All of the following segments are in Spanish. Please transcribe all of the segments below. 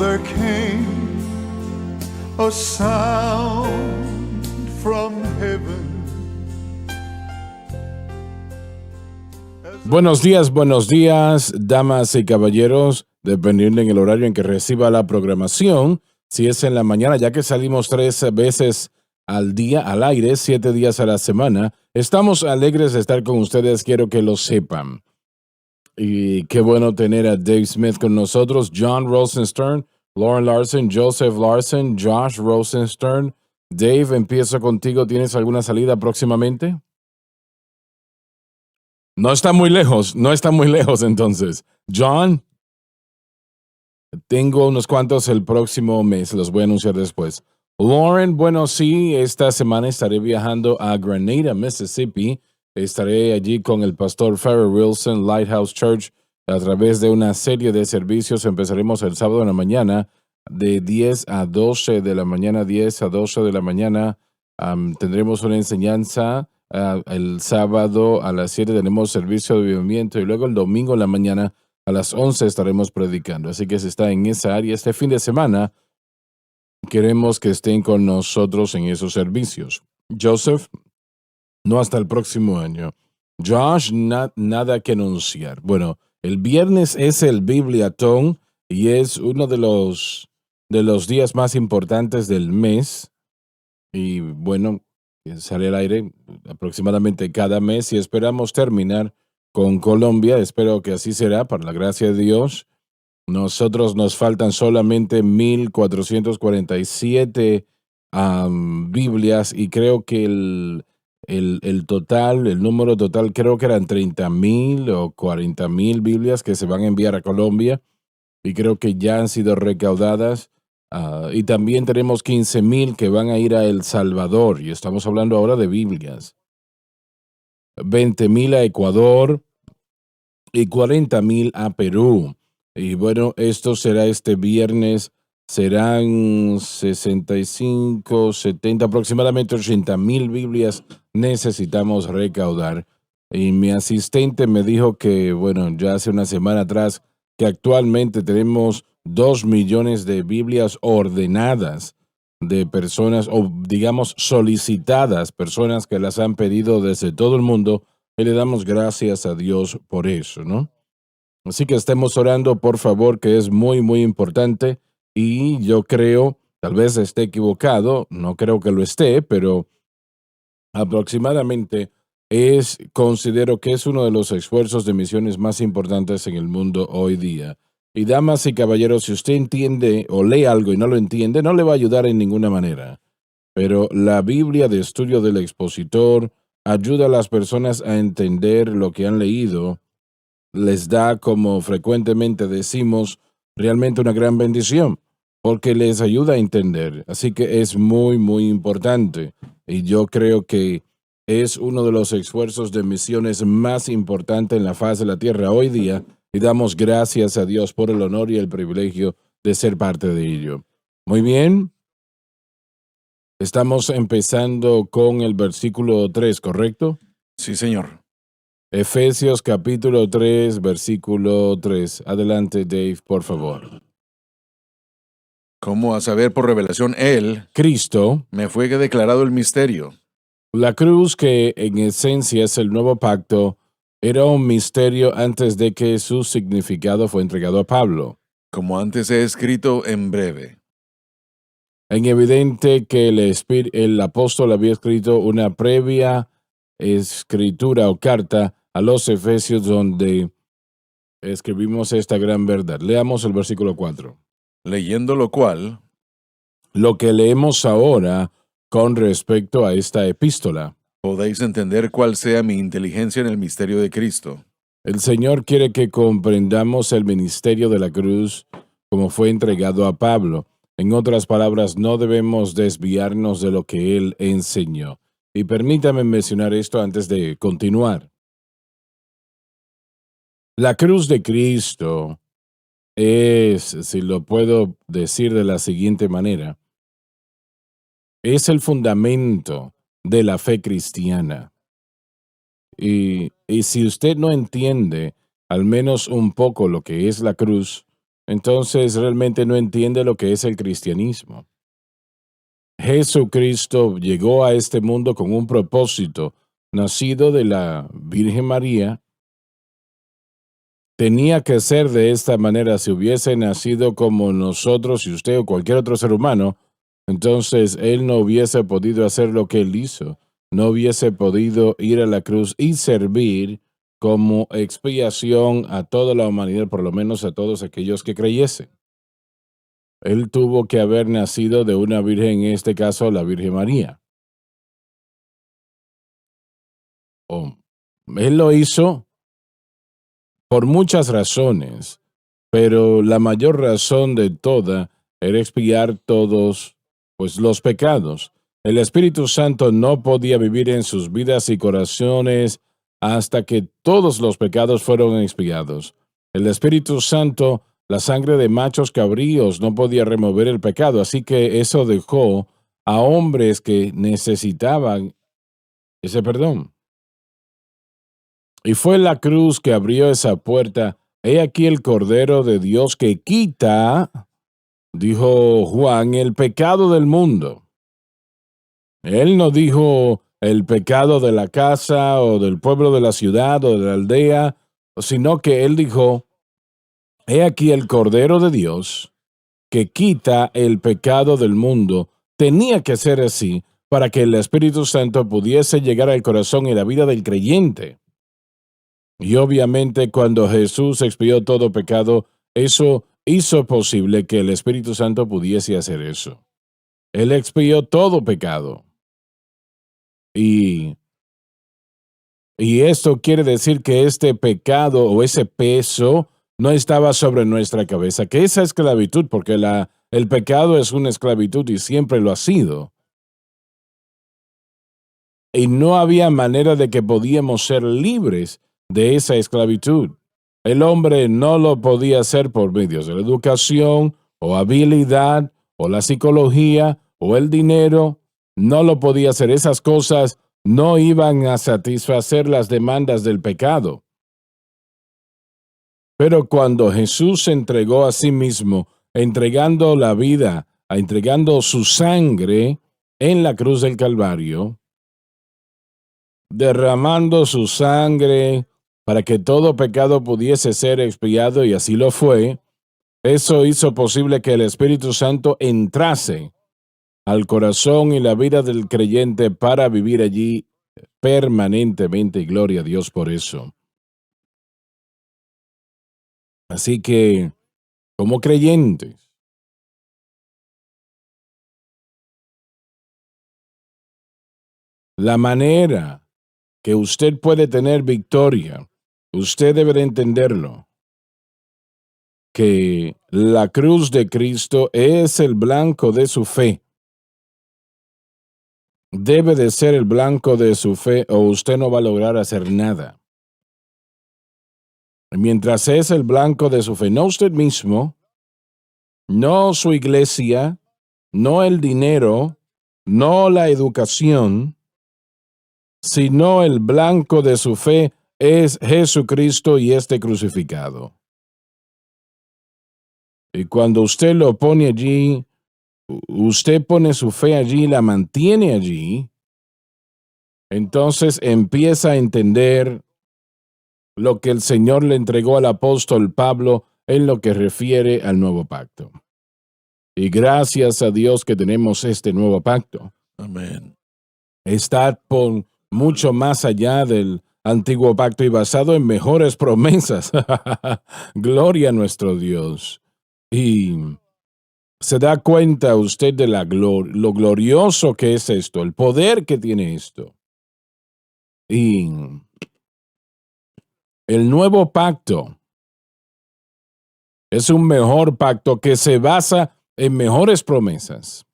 there came a sound from heaven. Buenos días, damas y caballeros, dependiendo en el horario en que reciba la programación. Si es en la mañana, ya que salimos 3 veces al día al aire, 7 días a la semana, estamos alegres de estar con ustedes, quiero que lo sepan. Y qué bueno tener a Dave Smith con nosotros, John Rosenstern, Lauren Larson, Joseph Larson, Josh Rosenstern. Dave, empiezo contigo. ¿Tienes alguna salida próximamente? No está muy lejos entonces. John, tengo unos cuantos el próximo mes, los voy a anunciar después. Lauren, bueno, sí, esta semana estaré viajando a Grenada, Mississippi. Estaré allí con el pastor Farrell Wilson, Lighthouse Church, a través de una serie de servicios. Empezaremos el sábado en la mañana, de 10 a 12 de la mañana, 10 a 12 de la mañana. Tendremos una enseñanza. El sábado a las 7 tenemos servicio de avivamiento y luego el domingo en la mañana a las 11 estaremos predicando. Así que si está en esa área este fin de semana, queremos que estén con nosotros en esos servicios. Joseph, no hasta el próximo año. Josh, nada que anunciar. Bueno, el viernes es el Bibliatón y es uno de los días más importantes del mes. Y bueno, sale al aire aproximadamente cada mes y esperamos terminar con Colombia. Espero que así será, por la gracia de Dios. Nosotros nos faltan solamente 1447 Biblias y creo que el total, el número total, creo que eran 30,000 o 40,000 Biblias que se van a enviar a Colombia y creo que ya han sido recaudadas. Y también tenemos 15,000 que van a ir a El Salvador, y estamos hablando ahora de Biblias. 20,000 a Ecuador y 40,000 a Perú. Y bueno, esto será este viernes, serán 65, 70, aproximadamente 80,000 Biblias necesitamos recaudar. Y mi asistente me dijo que, bueno, ya hace una semana atrás, que actualmente tenemos 2 millones de Biblias ordenadas de personas, o digamos solicitadas, personas que las han pedido desde todo el mundo, y le damos gracias a Dios por eso, ¿no? Así que estemos orando, por favor, que es muy, muy importante, y yo creo, tal vez esté equivocado, no creo que lo esté, pero aproximadamente considero que es uno de los esfuerzos de misiones más importantes en el mundo hoy día. Y damas y caballeros, si usted entiende o lee algo y no lo entiende, no le va a ayudar en ninguna manera. Pero la Biblia de estudio del expositor ayuda a las personas a entender lo que han leído, les da, como frecuentemente decimos, realmente una gran bendición, porque les ayuda a entender. Así que es muy, muy importante. Y yo creo que es uno de los esfuerzos de misiones más importantes en la faz de la tierra hoy día, y damos gracias a Dios por el honor y el privilegio de ser parte de ello. Muy bien. Estamos empezando con el versículo 3, ¿correcto? Sí, señor. Efesios capítulo 3, versículo 3. Adelante, Dave, por favor. ¿Cómo a saber por revelación él Cristo, me fue declarado el misterio? la cruz, que en esencia es el nuevo pacto, era un misterio antes de que su significado fue entregado a Pablo. Como antes he escrito en breve. En evidente que el apóstol había escrito una previa escritura o carta a los Efesios donde escribimos esta gran verdad. Leamos el versículo 4. Leyendo lo cual, Lo que leemos ahora con respecto a esta epístola. podéis entender cuál sea mi inteligencia en el misterio de Cristo. El Señor quiere que comprendamos el ministerio de la cruz como fue entregado a Pablo. En otras palabras, no debemos desviarnos de lo que Él enseñó. Y permítame mencionar esto antes de continuar. La cruz de Cristo es, si lo puedo decir de la siguiente manera, es el fundamento de la fe cristiana. Y si usted no entiende al menos un poco lo que es la cruz, entonces realmente no entiende lo que es el cristianismo. Jesucristo llegó a este mundo con un propósito, nacido de la Virgen María. Tenía que ser de esta manera. Si hubiese nacido como nosotros, y usted o cualquier otro ser humano, entonces él no hubiese podido hacer lo que él hizo. No hubiese podido ir a la cruz y servir como expiación a toda la humanidad, por lo menos a todos aquellos que creyesen. Él tuvo que haber nacido de una virgen, en este caso la Virgen María. Él lo hizo por muchas razones, pero la mayor razón de toda era expiar todos, pues, los pecados. El Espíritu Santo no podía vivir en sus vidas y corazones hasta que todos los pecados fueron expiados. El Espíritu Santo, la sangre de machos cabríos, no podía remover el pecado, así que eso dejó a hombres que necesitaban ese perdón. Y fue la cruz que abrió esa puerta. He aquí el Cordero de Dios que quita, dijo Juan, el pecado del mundo. Él no dijo el pecado de la casa o del pueblo de la ciudad o de la aldea, sino que él dijo, he aquí el Cordero de Dios que quita el pecado del mundo. Tenía que ser así para que el Espíritu Santo pudiese llegar al corazón y la vida del creyente. Y obviamente cuando Jesús expió todo pecado, eso hizo posible que el Espíritu Santo pudiese hacer eso. Él expió todo pecado. Y esto quiere decir que este pecado o ese peso no estaba sobre nuestra cabeza, que esa esclavitud, porque el pecado es una esclavitud y siempre lo ha sido. Y no había manera de que podíamos ser libres de esa esclavitud. El hombre no lo podía hacer por medios de la educación o habilidad o la psicología o el dinero. No lo podía hacer. Esas cosas no iban a satisfacer las demandas del pecado. Pero cuando Jesús se entregó a sí mismo, entregando la vida, entregando su sangre en la cruz del Calvario, derramando su sangre para que todo pecado pudiese ser expiado, y así lo fue, eso hizo posible que el Espíritu Santo entrase al corazón y la vida del creyente para vivir allí permanentemente, y gloria a Dios por eso. Así que, como creyentes, la manera que usted puede tener victoria, usted debe de entenderlo, que la cruz de Cristo es el blanco de su fe. Debe de ser el blanco de su fe o usted no va a lograr hacer nada. Mientras es el blanco de su fe, no usted mismo, no su iglesia, no el dinero, no la educación, sino el blanco de su fe es Jesucristo y este crucificado. Y cuando usted lo pone allí, usted pone su fe allí, la mantiene allí, entonces empieza a entender lo que el Señor le entregó al apóstol Pablo en lo que refiere al nuevo pacto. Y gracias a Dios que tenemos este nuevo pacto. Amén. Está por mucho más allá del antiguo pacto y basado en mejores promesas. Gloria a nuestro Dios. Y se da cuenta usted de lo glorioso que es esto, el poder que tiene esto. Y el nuevo pacto es un mejor pacto que se basa en mejores promesas.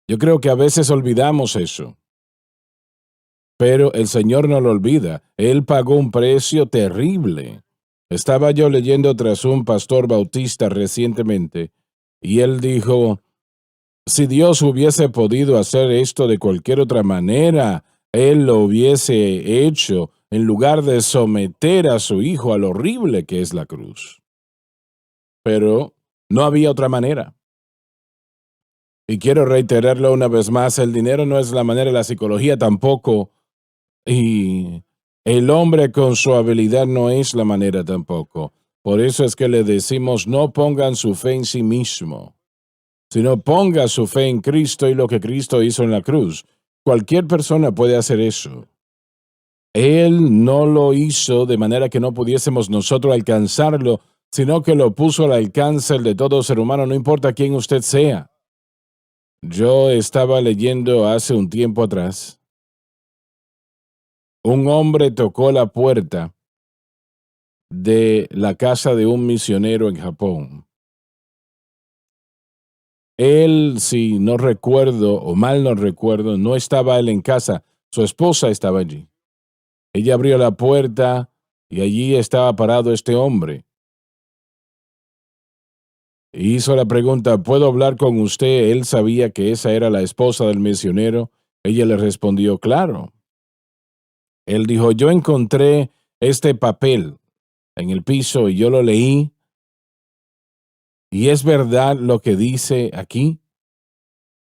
Yo creo que a veces olvidamos eso, pero el Señor no lo olvida. Él pagó un precio terrible. Estaba yo leyendo tras un pastor bautista recientemente y él dijo, si Dios hubiese podido hacer esto de cualquier otra manera, Él lo hubiese hecho en lugar de someter a su hijo a lo horrible que es la cruz. Pero no había otra manera. Y quiero reiterarlo una vez más, el dinero no es la manera, la psicología tampoco, y el hombre con su habilidad no es la manera tampoco. Por eso es que le decimos, no pongan su fe en sí mismo, sino ponga su fe en Cristo y lo que Cristo hizo en la cruz. Cualquier persona puede hacer eso. Él no lo hizo de manera que no pudiésemos nosotros alcanzarlo, sino que lo puso al alcance de todo ser humano, no importa quién usted sea. Yo estaba leyendo hace un tiempo atrás. Un hombre tocó la puerta de la casa de un misionero en Japón. Él, si no recuerdo o mal no recuerdo, no estaba él en casa, su esposa estaba allí. Ella abrió la puerta y allí estaba parado este hombre. Hizo la pregunta, ¿puedo hablar con usted? Él sabía que esa era la esposa del misionero. Ella le respondió, claro. Él dijo, yo encontré este papel en el piso y yo lo leí. ¿Y es verdad lo que dice aquí?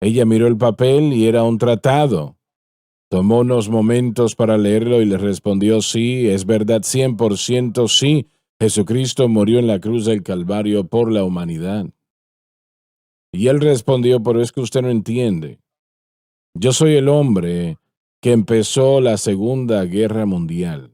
Ella miró el papel y era un tratado. Tomó unos momentos para leerlo y le respondió, sí, es verdad, 100% sí. Jesucristo murió en la cruz del Calvario por la humanidad. Y él respondió, pero es que usted no entiende. Yo soy el hombre que empezó la Segunda Guerra Mundial.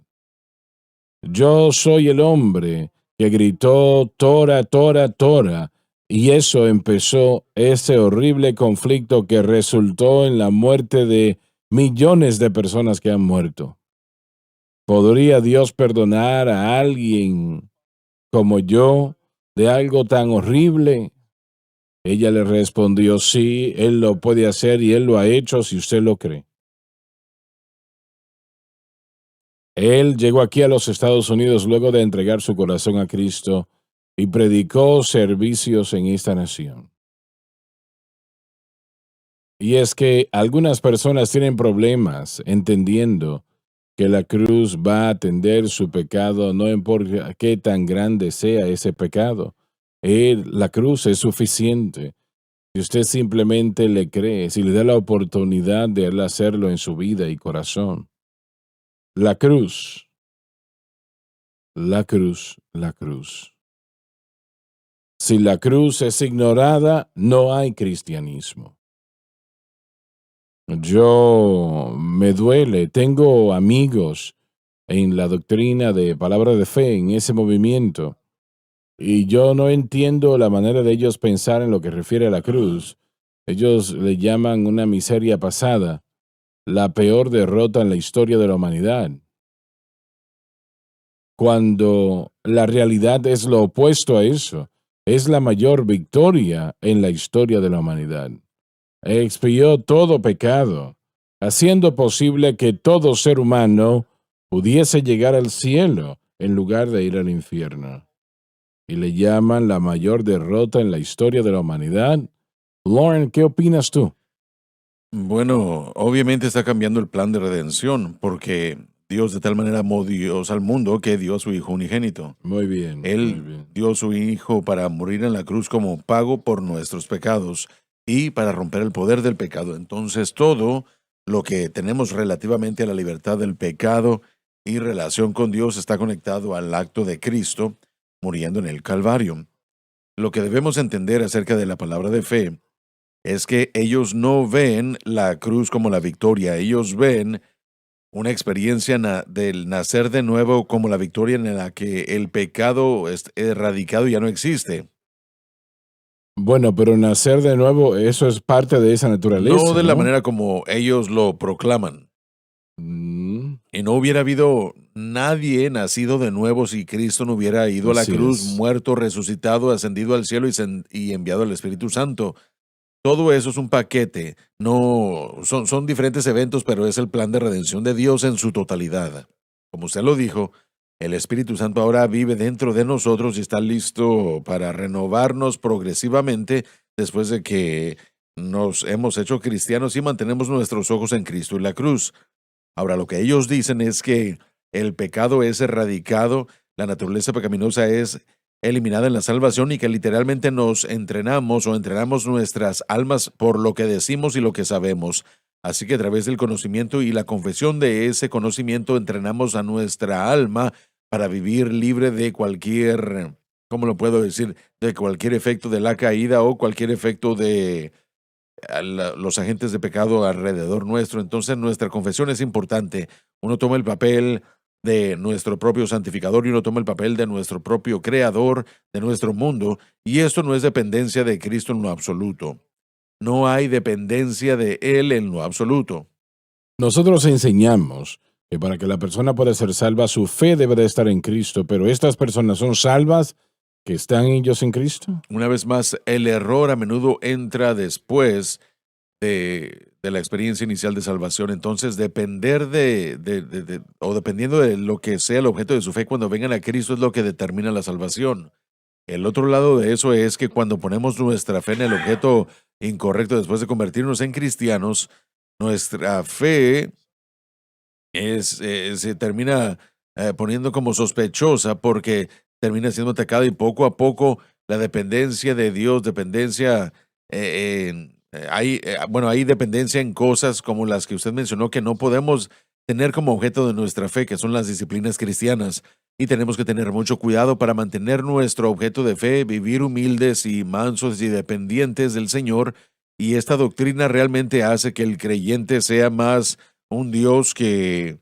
Yo soy el hombre que gritó Tora, Tora, Tora, y eso empezó ese horrible conflicto que resultó en la muerte de millones de personas que han muerto. ¿Podría Dios perdonar a alguien como yo de algo tan horrible? Ella le respondió, sí, Él lo puede hacer y Él lo ha hecho si usted lo cree. Él llegó aquí a los Estados Unidos luego de entregar su corazón a Cristo y predicó servicios en esta nación. Y es que algunas personas tienen problemas entendiendo que la cruz va a atender su pecado, no importa qué tan grande sea ese pecado. La cruz es suficiente. Si usted simplemente le cree, si le da la oportunidad de él hacerlo en su vida y corazón. La cruz, la cruz, la cruz. Si la cruz es ignorada, no hay cristianismo. Yo me duele, tengo amigos en la doctrina de palabra de fe, en ese movimiento, y yo no entiendo la manera de ellos pensar en lo que refiere a la cruz. Ellos le llaman una miseria pasada, la peor derrota en la historia de la humanidad, cuando la realidad es lo opuesto a eso. Es la mayor victoria en la historia de la humanidad. Expió todo pecado, haciendo posible que todo ser humano pudiese llegar al cielo en lugar de ir al infierno. Y le llaman la mayor derrota en la historia de la humanidad. Lauren, ¿qué opinas tú? Bueno, obviamente está cambiando el plan de redención, porque Dios de tal manera amó Dios al mundo que dio a su Hijo unigénito. Muy bien, muy Él bien. dio a su Hijo para morir en la cruz como pago por nuestros pecados y para romper el poder del pecado. Entonces todo lo que tenemos relativamente a la libertad del pecado y relación con Dios está conectado al acto de Cristo muriendo en el Calvario. Lo que debemos entender acerca de la palabra de fe es que ellos no ven la cruz como la victoria, ellos ven una experiencia del nacer de nuevo como la victoria en la que el pecado es erradicado y ya no existe. Bueno, pero nacer de nuevo, eso es parte de esa naturaleza, No de la ¿no? manera como ellos lo proclaman. Mm, Y no hubiera habido nadie nacido de nuevo si Cristo no hubiera ido a la así cruz, es. muerto, resucitado, ascendido al cielo y enviado al Espíritu Santo. Todo eso es un paquete. No, son diferentes eventos, pero es el plan de redención de Dios en su totalidad. Como usted lo dijo, el Espíritu Santo ahora vive dentro de nosotros y está listo para renovarnos progresivamente después de que nos hemos hecho cristianos y mantenemos nuestros ojos en Cristo y la cruz. Ahora, lo que ellos dicen es que el pecado es erradicado, la naturaleza pecaminosa es eliminada en la salvación y que literalmente nos entrenamos o entrenamos nuestras almas por lo que decimos y lo que sabemos. Así que a través del conocimiento y la confesión de ese conocimiento entrenamos a nuestra alma para vivir libre de cualquier, ¿cómo lo puedo decir? De cualquier efecto de la caída o cualquier efecto de los agentes de pecado alrededor nuestro. Entonces nuestra confesión es importante. Uno toma el papel de nuestro propio santificador y uno toma el papel de nuestro propio creador de nuestro mundo, y esto no es dependencia de Cristo en lo absoluto. No hay dependencia de Él en lo absoluto. Nosotros enseñamos que para que la persona pueda ser salva, su fe debe de estar en Cristo, pero estas personas son salvas que están ellos en Cristo. Una vez más, el error a menudo entra después de la experiencia inicial de salvación. Entonces, depender o dependiendo de lo que sea el objeto de su fe cuando vengan a Cristo es lo que determina la salvación. El otro lado de eso es que cuando ponemos nuestra fe en el objeto incorrecto después de convertirnos en cristianos, nuestra fe se termina poniendo como sospechosa porque termina siendo atacada y poco a poco la dependencia de Dios, hay dependencia en cosas como las que usted mencionó que no podemos tener como objeto de nuestra fe, que son las disciplinas cristianas. Y tenemos que tener mucho cuidado para mantener nuestro objeto de fe, vivir humildes y mansos y dependientes del Señor. Y esta doctrina realmente hace que el creyente sea más un Dios que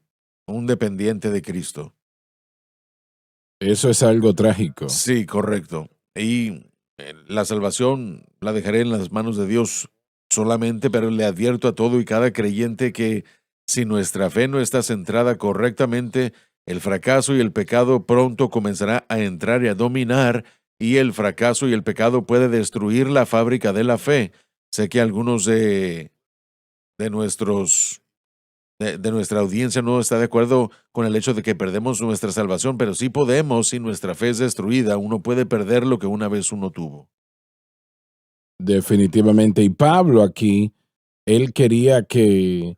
un dependiente de Cristo. Eso es algo trágico. Sí, correcto. Y la salvación la dejaré en las manos de Dios solamente, pero le advierto a todo y cada creyente que si nuestra fe no está centrada correctamente, el fracaso y el pecado pronto comenzará a entrar y a dominar, y el fracaso y el pecado puede destruir la fábrica de la fe. Sé que algunos de nuestra audiencia no está de acuerdo con el hecho de que perdemos nuestra salvación, pero sí podemos, si nuestra fe es destruida, uno puede perder lo que una vez uno tuvo. Definitivamente. Y Pablo aquí, él quería que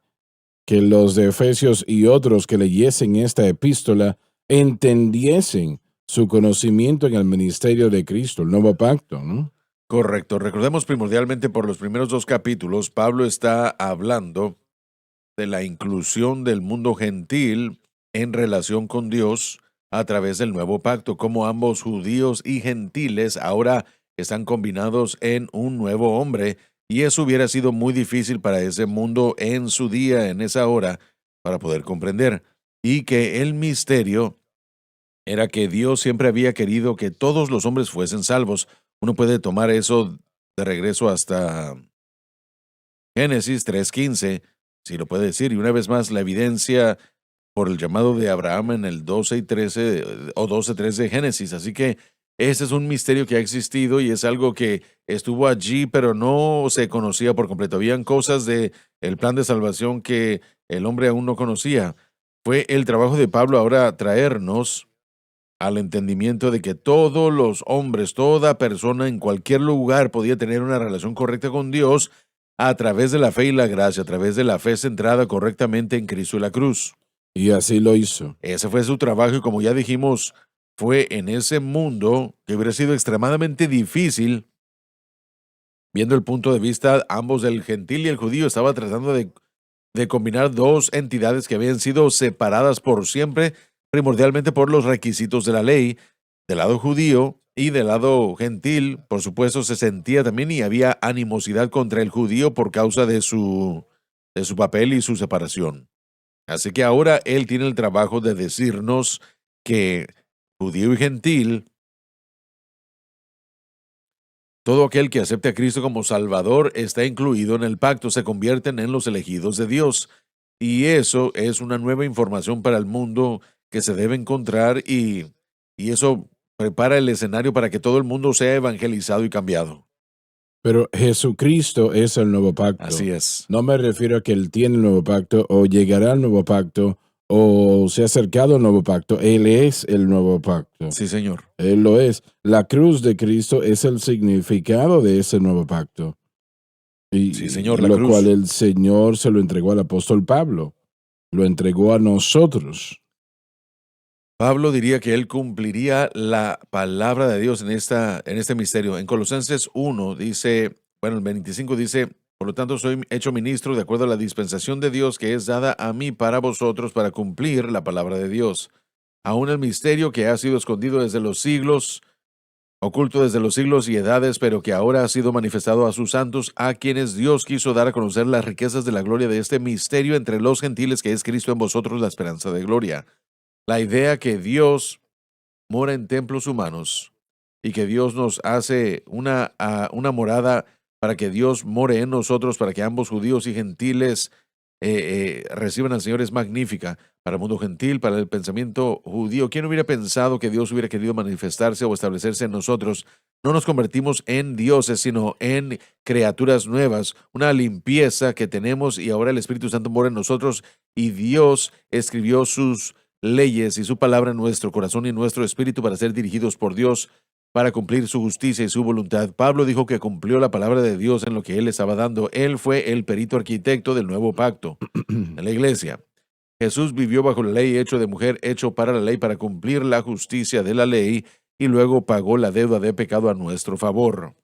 los de Efesios y otros que leyesen esta epístola entendiesen su conocimiento en el ministerio de Cristo, el nuevo pacto, ¿no? Correcto. Recordemos primordialmente por los primeros 2 capítulos, Pablo está hablando de la inclusión del mundo gentil en relación con Dios a través del nuevo pacto, como ambos judíos y gentiles ahora están combinados en un nuevo hombre, y eso hubiera sido muy difícil para ese mundo en su día, en esa hora, para poder comprender. Y que el misterio era que Dios siempre había querido que todos los hombres fuesen salvos. Uno puede tomar eso de regreso hasta Génesis 3:15, si lo puede decir, y una vez más la evidencia por el llamado de Abraham en el 12 y 13 o 12:3 de Génesis. Así que ese es un misterio que ha existido y es algo que estuvo allí, pero no se conocía por completo. Habían cosas de el plan de salvación que el hombre aún no conocía. Fue el trabajo de Pablo ahora traernos al entendimiento de que todos los hombres, toda persona en cualquier lugar podía tener una relación correcta con Dios a través de la fe y la gracia, a través de la fe centrada correctamente en Cristo y la cruz. Y así lo hizo. Ese fue su trabajo y como ya dijimos, fue en ese mundo que hubiera sido extremadamente difícil, viendo el punto de vista ambos del gentil y el judío, estaba tratando de combinar dos entidades que habían sido separadas por siempre, primordialmente por los requisitos de la ley, del lado judío y del lado gentil. Por supuesto, se sentía también y había animosidad contra el judío por causa de su papel y su separación. Así que ahora él tiene el trabajo de decirnos que judío y gentil, todo aquel que acepte a Cristo como Salvador está incluido en el pacto, se convierten en los elegidos de Dios. Y eso es una nueva información para el mundo que se debe encontrar y eso prepara el escenario para que todo el mundo sea evangelizado y cambiado. Pero Jesucristo es el nuevo pacto. Así es. No me refiero a que Él tiene el nuevo pacto o llegará al nuevo pacto o se ha acercado al nuevo pacto. Él es el nuevo pacto. Sí, señor. Él lo es. La cruz de Cristo es el significado de ese nuevo pacto. Y, sí, señor, la lo cruz. cual el Señor se lo entregó al apóstol Pablo. Lo entregó a nosotros. Pablo diría que él cumpliría la palabra de Dios en este misterio. En Colosenses 1 dice, bueno, el 25 dice, por lo tanto soy hecho ministro de acuerdo a la dispensación de Dios que es dada a mí para vosotros para cumplir la palabra de Dios. Aún el misterio que ha sido escondido desde los siglos, oculto desde los siglos y edades, pero que ahora ha sido manifestado a sus santos, a quienes Dios quiso dar a conocer las riquezas de la gloria de este misterio entre los gentiles, que es Cristo en vosotros, la esperanza de gloria. La idea que Dios mora en templos humanos y que Dios nos hace una morada para que Dios more en nosotros, para que ambos judíos y gentiles reciban al Señor, es magnífica para el mundo gentil, para el pensamiento judío. ¿Quién hubiera pensado que Dios hubiera querido manifestarse o establecerse en nosotros? No nos convertimos en dioses, sino en criaturas nuevas, una limpieza que tenemos y ahora el Espíritu Santo mora en nosotros y Dios escribió sus leyes y su palabra en nuestro corazón y en nuestro espíritu para ser dirigidos por Dios, para cumplir su justicia y su voluntad. Pablo dijo que cumplió la palabra de Dios en lo que él estaba dando. Él fue el perito arquitecto del nuevo pacto en la iglesia. Jesús vivió bajo la ley, hecho de mujer, hecho para la ley, para cumplir la justicia de la ley, y luego pagó la deuda de pecado a nuestro favor.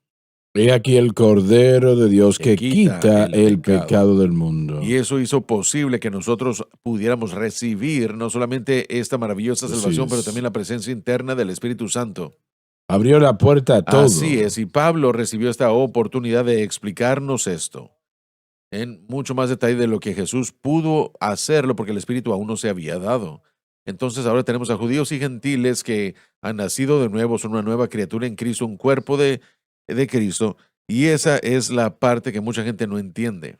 He aquí el Cordero de Dios que quita el pecado pecado del mundo. Y eso hizo posible que nosotros pudiéramos recibir no solamente esta maravillosa Así salvación, es. pero también la presencia interna del Espíritu Santo. Abrió la puerta a todo. Así es, y Pablo recibió esta oportunidad de explicarnos esto en mucho más detalle de lo que Jesús pudo hacerlo, porque el Espíritu aún no se había dado. Entonces ahora tenemos a judíos y gentiles que han nacido de nuevo, son una nueva criatura en Cristo, un cuerpo de Cristo, y esa es la parte que mucha gente no entiende.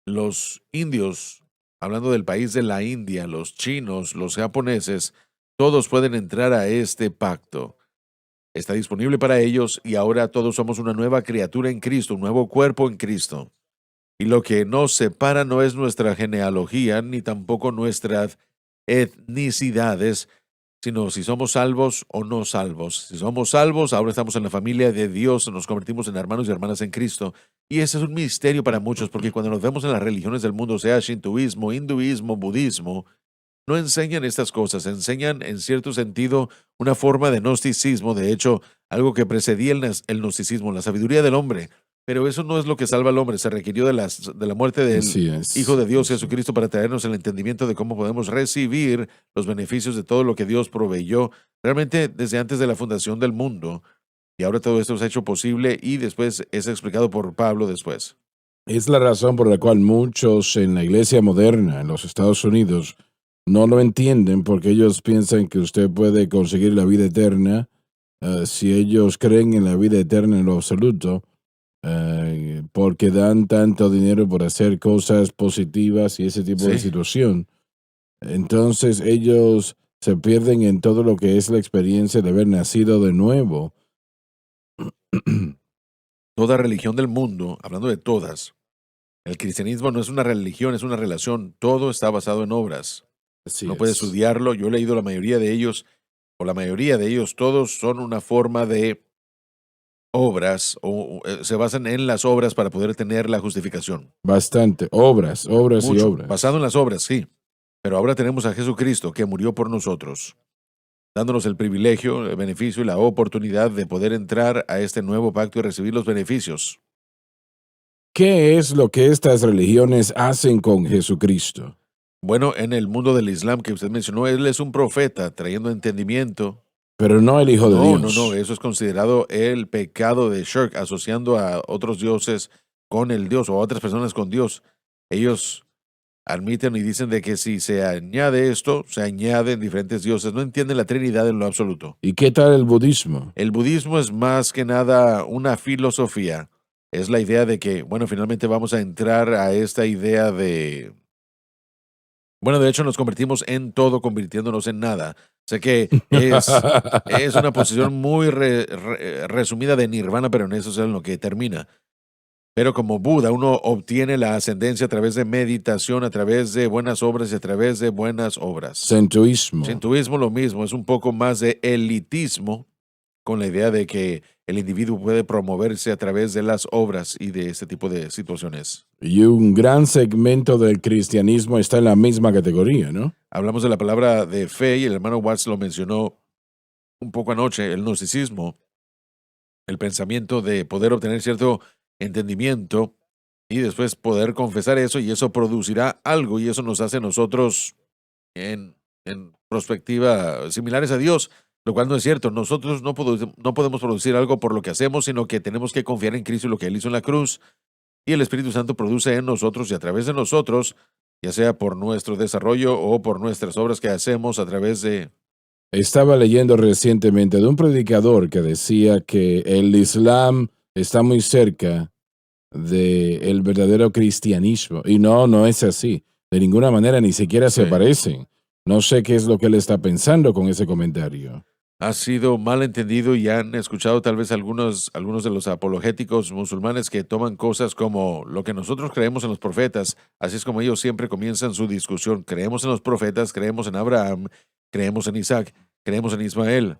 Los indios, hablando del país de la India, los chinos, los japoneses, todos pueden entrar a este pacto. Está disponible para ellos y ahora todos somos una nueva criatura en Cristo, un nuevo cuerpo en Cristo. Y lo que nos separa no es nuestra genealogía ni tampoco nuestras etnicidades, sino si somos salvos o no salvos. Si somos salvos, ahora estamos en la familia de Dios, nos convertimos en hermanos y hermanas en Cristo. Y ese es un misterio para muchos, porque cuando nos vemos en las religiones del mundo, sea shintoísmo, hinduismo, budismo, no enseñan estas cosas, enseñan en cierto sentido una forma de gnosticismo, de hecho, algo que precedía el gnosticismo, la sabiduría del hombre. Pero eso no es lo que salva al hombre, se requirió de la muerte del Así es. Hijo de Dios, Jesucristo, para traernos el entendimiento de cómo podemos recibir los beneficios de todo lo que Dios proveyó realmente desde antes de la fundación del mundo. Y ahora todo esto se ha hecho posible y después es explicado por Pablo después. Es la razón por la cual muchos en la iglesia moderna en los Estados Unidos no lo entienden, porque ellos piensan que usted puede conseguir la vida eterna si ellos creen en la vida eterna en lo absoluto, porque dan tanto dinero por hacer cosas positivas y ese tipo de Sí. situación. Entonces ellos se pierden en todo lo que es la experiencia de haber nacido de nuevo. Toda religión del mundo, hablando de todas, el cristianismo no es una religión, es una relación. Todo está basado en obras. Así No puedes es. estudiarlo. Yo he leído la mayoría de ellos, o la mayoría de ellos, todos son una forma de obras, se basan en las obras para poder tener la justificación. Bastante. Obras y Mucho, obras. basado en las obras, sí. Pero ahora tenemos a Jesucristo que murió por nosotros, dándonos el privilegio, el beneficio y la oportunidad de poder entrar a este nuevo pacto y recibir los beneficios. ¿Qué es lo que estas religiones hacen con Jesucristo? Bueno, en el mundo del Islam que usted mencionó, él es un profeta trayendo entendimiento. Pero no el Hijo de No, Dios. no, eso es considerado el pecado de shirk, asociando a otros dioses con el Dios o a otras personas con Dios. Ellos admiten y dicen de que si se añade esto, se añaden diferentes dioses. No entienden la Trinidad en lo absoluto. ¿Y qué tal el budismo? El budismo es más que nada una filosofía. Es la idea de que, bueno, finalmente vamos a entrar a esta idea de... Bueno, de hecho nos convertimos en todo, convirtiéndonos en nada. Sé que es una posición muy resumida de nirvana, pero en eso es en lo que termina. Pero como Buda, uno obtiene la ascendencia a través de meditación, a través de buenas obras y a través de buenas obras. Sintoísmo. Shintoísmo lo mismo, es un poco más de elitismo, con la idea de que el individuo puede promoverse a través de las obras y de este tipo de situaciones. Y un gran segmento del cristianismo está en la misma categoría, ¿no? Hablamos de la palabra de fe y el hermano Watts lo mencionó un poco anoche, el gnosticismo, el pensamiento de poder obtener cierto entendimiento y después poder confesar eso y eso producirá algo y eso nos hace a nosotros en perspectiva similares a Dios, lo cual no es cierto. Nosotros no podemos producir algo por lo que hacemos, sino que tenemos que confiar en Cristo y lo que Él hizo en la cruz. Y el Espíritu Santo produce en nosotros y a través de nosotros, ya sea por nuestro desarrollo o por nuestras obras que hacemos a través de... Estaba leyendo recientemente de un predicador que decía que el Islam está muy cerca del verdadero cristianismo. Y no, no es así. De ninguna manera, ni siquiera se Sí. parecen. No sé qué es lo que él está pensando con ese comentario. Ha sido mal entendido y han escuchado tal vez algunos de los apologéticos musulmanes que toman cosas como lo que nosotros creemos en los profetas. Así es como ellos siempre comienzan su discusión. Creemos en los profetas, creemos en Abraham, creemos en Isaac, creemos en Ismael.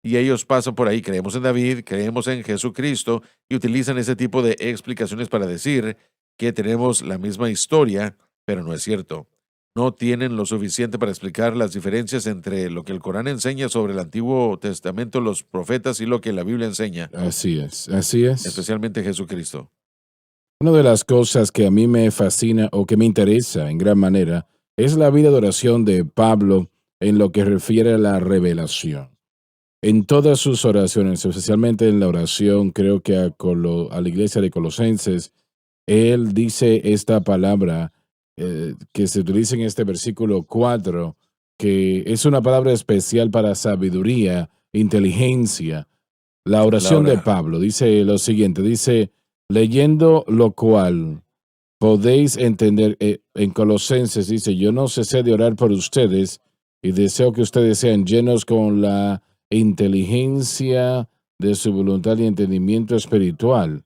Y ellos pasan por ahí, creemos en David, creemos en Jesucristo y utilizan ese tipo de explicaciones para decir que tenemos la misma historia, pero no es cierto. No tienen lo suficiente para explicar las diferencias entre lo que el Corán enseña sobre el Antiguo Testamento, los profetas y lo que la Biblia enseña, Así es, así es. especialmente Jesucristo. Una de las cosas que a mí me fascina o que me interesa en gran manera es la vida de oración de Pablo en lo que refiere a la revelación. En todas sus oraciones, especialmente en la oración, creo que a la iglesia de Colosenses, él dice esta palabra que se utiliza en este versículo 4, que es una palabra especial para sabiduría, inteligencia. La oración de Laura, Pablo dice lo siguiente, dice, leyendo lo cual podéis entender, en Colosenses dice, yo no cesé de orar por ustedes y deseo que ustedes sean llenos con la inteligencia de su voluntad y entendimiento espiritual.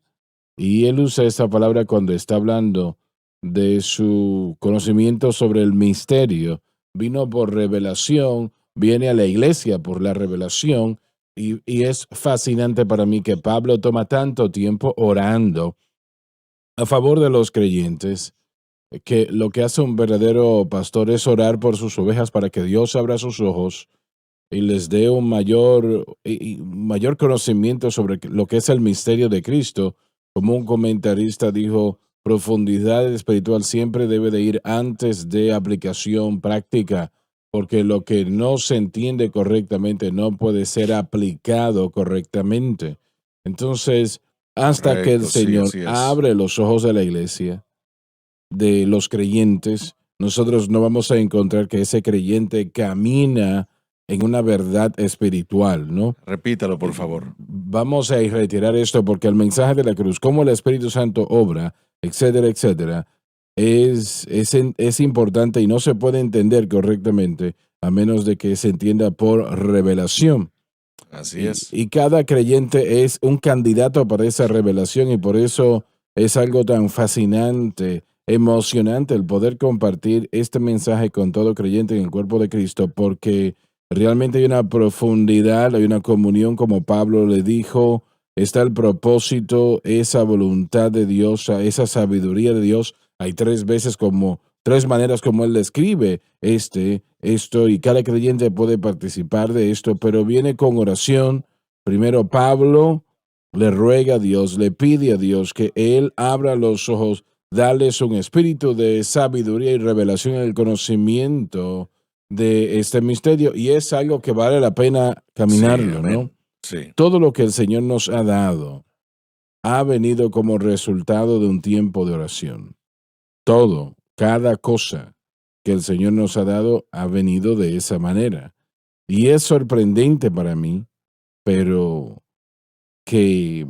Y él usa esta palabra cuando está hablando de su conocimiento sobre el misterio. Vino por revelación, viene a la iglesia por la revelación, y es fascinante para mí que Pablo toma tanto tiempo orando a favor de los creyentes, que lo que hace un verdadero pastor es orar por sus ovejas para que Dios abra sus ojos y les dé un mayor conocimiento sobre lo que es el misterio de Cristo. Como un comentarista dijo, profundidad espiritual siempre debe de ir antes de aplicación práctica, porque lo que no se entiende correctamente no puede ser aplicado correctamente. Entonces, hasta que el correcto, sí, Señor así es. abre los ojos de la iglesia, de los creyentes, nosotros no vamos a encontrar que ese creyente camina en una verdad espiritual, ¿no? Repítalo, por favor. Vamos a retirar esto porque el mensaje de la cruz, cómo el Espíritu Santo obra, etcétera, etcétera, es importante y no se puede entender correctamente a menos de que se entienda por revelación. Así es. Y cada creyente es un candidato para esa revelación y por eso es algo tan fascinante, emocionante el poder compartir este mensaje con todo creyente en el cuerpo de Cristo, porque realmente hay una profundidad, hay una comunión, como Pablo le dijo, está el propósito, esa voluntad de Dios, esa sabiduría de Dios. Hay tres maneras como él describe esto, y cada creyente puede participar de esto, pero viene con oración. Primero Pablo le ruega a Dios, le pide a Dios que él abra los ojos, darles un espíritu de sabiduría y revelación en el conocimiento de este misterio, y es algo que vale la pena Sí, caminarlo, ¿no? amén. Sí, Todo lo que el Señor nos ha dado ha venido como resultado de un tiempo de oración. Todo, cada cosa que el Señor nos ha dado ha venido de esa manera. Y es sorprendente para mí, pero que,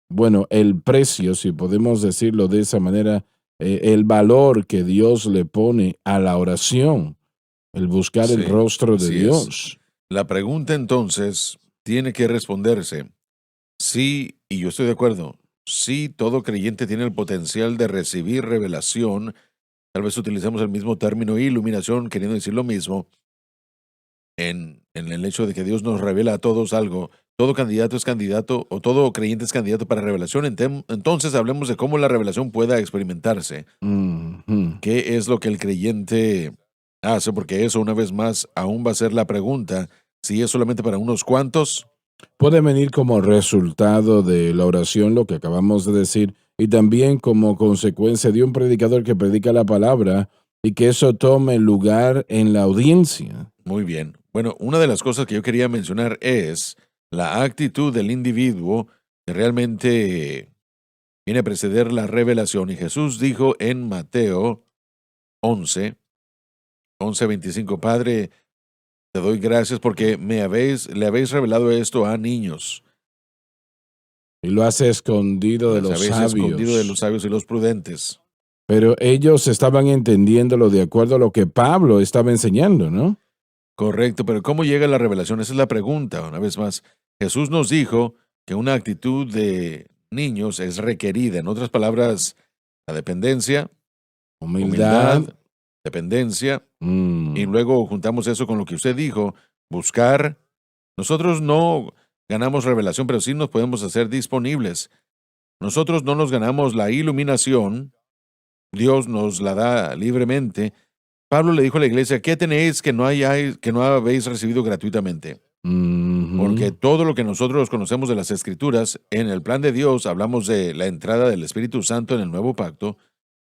bueno, el precio, si podemos decirlo de esa manera, el valor que Dios le pone a la oración, el buscar el sí, rostro de así es. Dios. La pregunta entonces tiene que responderse. Sí, y yo estoy de acuerdo. Sí, todo creyente tiene el potencial de recibir revelación. Tal vez utilizamos el mismo término iluminación, queriendo decir lo mismo, en el hecho de que Dios nos revela a todos algo, todo candidato es candidato o todo creyente es candidato para revelación. Entonces hablemos de cómo la revelación pueda experimentarse. Ujú. ¿Qué es lo que el creyente hace? Porque eso, una vez más, aún va a ser la pregunta. Si es solamente para unos cuantos, Puede venir como resultado de la oración, lo que acabamos de decir, y también como consecuencia de un predicador que predica la palabra y que eso tome lugar en la audiencia. muy bien. Bueno, una de las cosas que yo quería mencionar es la actitud del individuo que realmente viene a preceder la revelación. Y Jesús dijo en Mateo 11:25, Padre, te doy gracias porque le habéis revelado esto a niños. Y lo hace escondido de Las los habéis escondido de los sabios. sabios y los prudentes. Pero ellos estaban entendiéndolo de acuerdo a lo que Pablo estaba enseñando, ¿no? Correcto, pero ¿cómo llega la revelación? Esa es la pregunta. Una vez más, Jesús nos dijo que una actitud de niños es requerida. En otras palabras, la dependencia, Humildad. humildad, dependencia, y mm, luego juntamos eso con lo que usted dijo, buscar. Nosotros no ganamos revelación, pero sí nos podemos hacer disponibles. Nosotros no nos ganamos la iluminación, Dios nos la da libremente. Pablo le dijo a la iglesia, ¿qué tenéis que no habéis recibido gratuitamente? Porque ujú. todo lo que nosotros conocemos de las Escrituras, en el plan de Dios, hablamos de la entrada del Espíritu Santo en el nuevo pacto.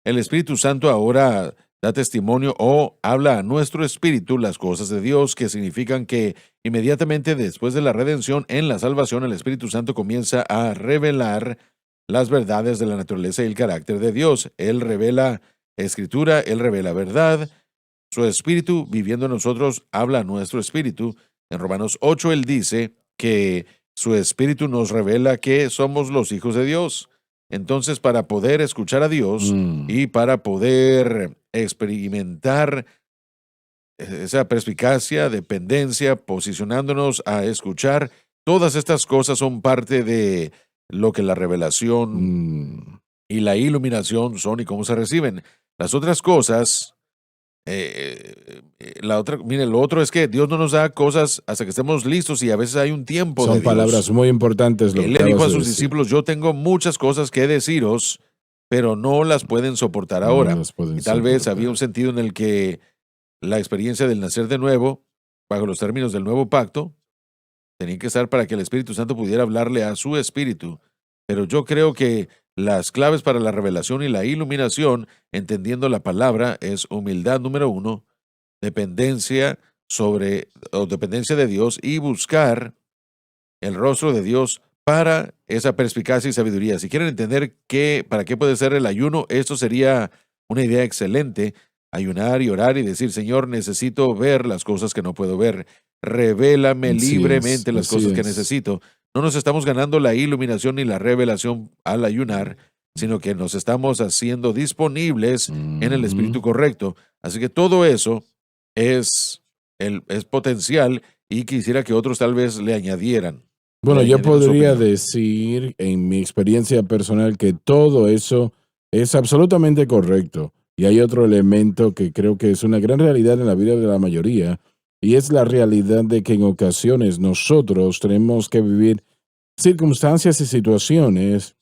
El Espíritu Santo ahora da testimonio o habla a nuestro espíritu las cosas de Dios, que significan que inmediatamente después de la redención en la salvación, el Espíritu Santo comienza a revelar las verdades de la naturaleza y el carácter de Dios. Él revela escritura, Él revela verdad. Su espíritu viviendo en nosotros habla a nuestro espíritu. En Romanos 8 él dice que su espíritu nos revela que somos los hijos de Dios. Entonces, para poder escuchar a Dios Mm. y para poder experimentar esa perspicacia, dependencia, posicionándonos a escuchar, todas estas cosas son parte de lo que la revelación Mm. y la iluminación son y cómo se reciben. Las otras cosas mire, lo otro es que Dios no nos da cosas hasta que estemos listos y a veces hay un tiempo de Son palabras Dios. muy importantes lo que Él le dijo acabas a de sus decir. discípulos, yo tengo muchas cosas que deciros, pero no las pueden soportar No ahora. las pueden Y tal vez había un soportar. sentido en el que la experiencia del nacer de nuevo, bajo los términos del nuevo pacto, tenía que estar para que el Espíritu Santo pudiera hablarle a su espíritu. Pero yo creo que las claves para la revelación y la iluminación, entendiendo la palabra, es humildad número uno, dependencia dependencia de Dios y buscar el rostro de Dios para esa perspicacia y sabiduría. Si quieren entender para qué puede ser el ayuno, esto sería una idea excelente. Ayunar y orar y decir, Señor, necesito ver las cosas que no puedo ver. Revélame Así es, libremente las así cosas que es. necesito. No nos estamos ganando la iluminación ni la revelación al ayunar, sino que nos estamos haciendo disponibles en el Ujú. espíritu correcto. Así que todo eso es, es potencial y quisiera que otros tal vez le Bueno, yo añadieran su podría opinión. decir en mi experiencia personal que todo eso es absolutamente correcto. Y hay otro elemento que creo que es una gran realidad en la vida de la mayoría, y es la realidad de que en ocasiones nosotros tenemos que vivir circunstancias y situaciones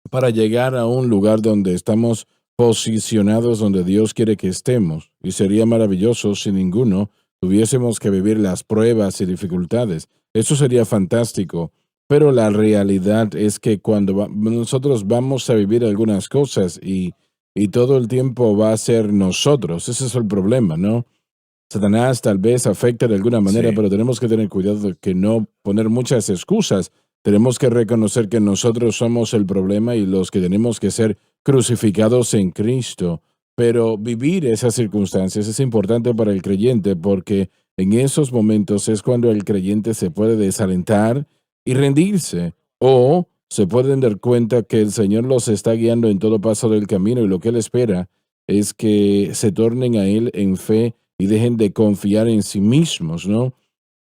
para llegar a un lugar donde estamos posicionados donde Dios quiere que estemos. Y sería maravilloso si ninguno tuviésemos que vivir las pruebas y dificultades. Eso sería fantástico. Pero la realidad es que cuando nosotros vamos a vivir algunas cosas y todo el tiempo va a ser nosotros, ese es el problema, ¿no? Satanás tal vez afecta de alguna manera, Sí, pero tenemos que tener cuidado de que no poner muchas excusas. Tenemos que reconocer que nosotros somos el problema y los que tenemos que ser crucificados en Cristo. Pero vivir esas circunstancias es importante para el creyente porque en esos momentos es cuando el creyente se puede desalentar y rendirse o se pueden dar cuenta que el Señor los está guiando en todo paso del camino y lo que Él espera es que se tornen a Él en fe y dejen de confiar en sí mismos, ¿no?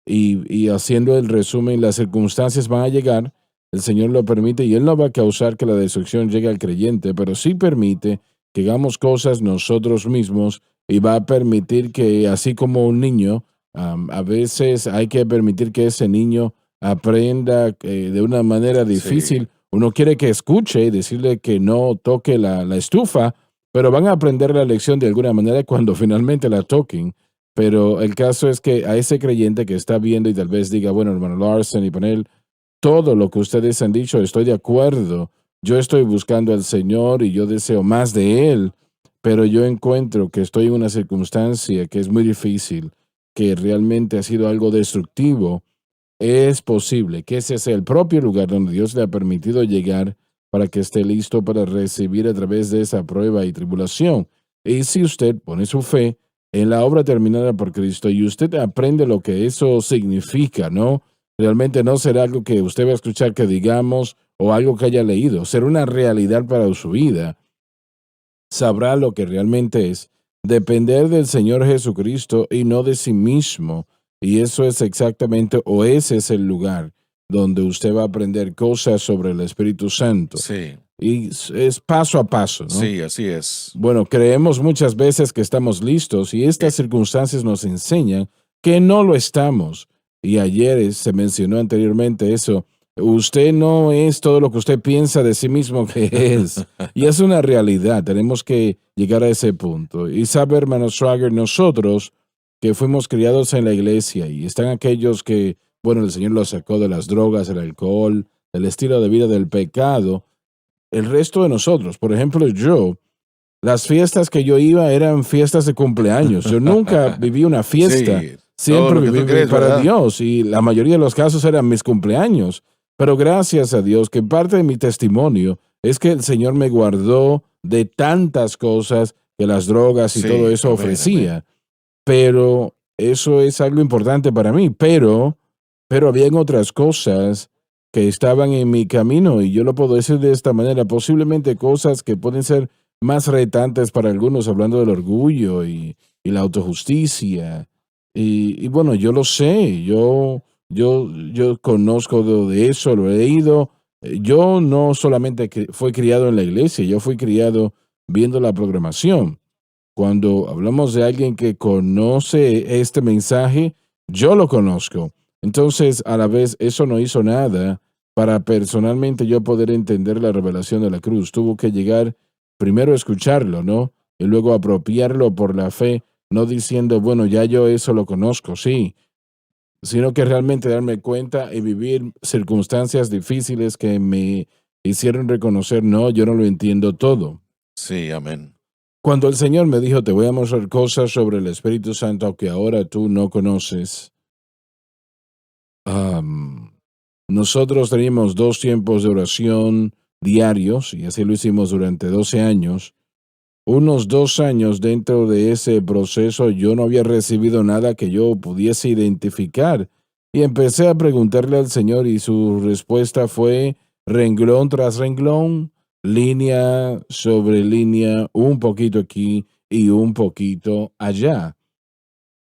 Y haciendo el resumen, las circunstancias van a llegar, el Señor lo permite y Él no va a causar que la destrucción llegue al creyente, pero sí permite que hagamos cosas nosotros mismos y va a permitir que, así como un niño, a veces hay que permitir que ese niño aprenda de una manera difícil. Sí, Uno quiere que escuche y decirle que no toque la estufa, pero van a aprender la lección de alguna manera cuando finalmente la toquen. Pero el caso es que a ese creyente que está viendo y tal vez diga, bueno, hermano Larson y panel, todo lo que ustedes han dicho, estoy de acuerdo. Yo estoy buscando al Señor y yo deseo más de Él, pero yo encuentro que estoy en una circunstancia que es muy difícil, que realmente ha sido algo destructivo. Es posible que ese sea el propio lugar donde Dios le ha permitido llegar para que esté listo para recibir a través de esa prueba y tribulación. Y si usted pone su fe en la obra terminada por Cristo y usted aprende lo que eso significa, ¿no? Realmente no será algo que usted va a escuchar que digamos o algo que haya leído, será una realidad para su vida. Sabrá lo que realmente es depender del Señor Jesucristo y no de sí mismo. Y eso es exactamente, o ese es el lugar donde usted va a aprender cosas sobre el Espíritu Santo. sí, Y es paso a paso, ¿no? sí, así es. Bueno, creemos muchas veces que estamos listos y estas circunstancias nos enseñan que no lo estamos. Y ayer se mencionó anteriormente eso. Usted no es todo lo que usted piensa de sí mismo que es. Y es una realidad. Tenemos que llegar a ese punto. Y sabe, hermano Schwager, nosotros que fuimos criados en la iglesia y están aquellos que, bueno, el Señor los sacó de las drogas, el alcohol, del estilo de vida del pecado. El resto de nosotros, por ejemplo, yo, las fiestas que yo iba eran fiestas de cumpleaños. Yo nunca viví una fiesta, Sí, todo siempre lo que tú viví crees, para ¿verdad? Dios y la mayoría de los casos eran mis cumpleaños. Pero gracias a Dios que parte de mi testimonio es que el Señor me guardó de tantas cosas que las drogas y todo Sí, eso amén, amén. ofrecía. Pero eso es algo importante para mí. Pero habían otras cosas que estaban en mi camino y yo lo puedo decir de esta manera, posiblemente cosas que pueden ser más retantes para algunos, hablando del orgullo y la autojusticia. Y bueno, yo lo sé, yo conozco de eso, lo he leído. Yo no solamente fui criado en la iglesia, yo fui criado viendo la programación. Cuando hablamos de alguien que conoce este mensaje, yo lo conozco. Entonces, a la vez, eso no hizo nada para personalmente yo poder entender la revelación de la cruz. Tuvo que llegar primero a escucharlo, ¿no? Y luego apropiarlo por la fe, no diciendo, bueno, ya yo eso lo conozco, sí, sino que realmente darme cuenta y vivir circunstancias difíciles que me hicieron reconocer, no, yo no lo entiendo todo. Sí, amén. Cuando el Señor me dijo, te voy a mostrar cosas sobre el Espíritu Santo que ahora tú no conoces, am, nosotros teníamos 2 tiempos de oración diarios y así lo hicimos durante 12 años. Unos 2 años dentro de ese proceso yo no había recibido nada que yo pudiese identificar y empecé a preguntarle al Señor y su respuesta fue renglón tras renglón, línea sobre línea, un poquito aquí y un poquito allá.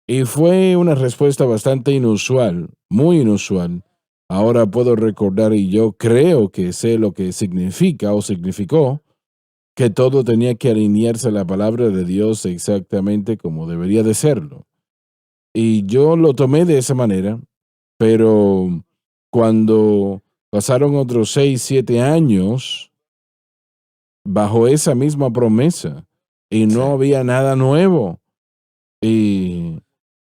Y fue una respuesta bastante inusual, muy inusual. Ahora puedo recordar y yo creo que sé lo que significa o significó que todo tenía que alinearse a la palabra de Dios exactamente como debería de serlo. Y yo lo tomé de esa manera, pero cuando pasaron otros 6, 7 años bajo esa misma promesa y Sí, no había nada nuevo, y,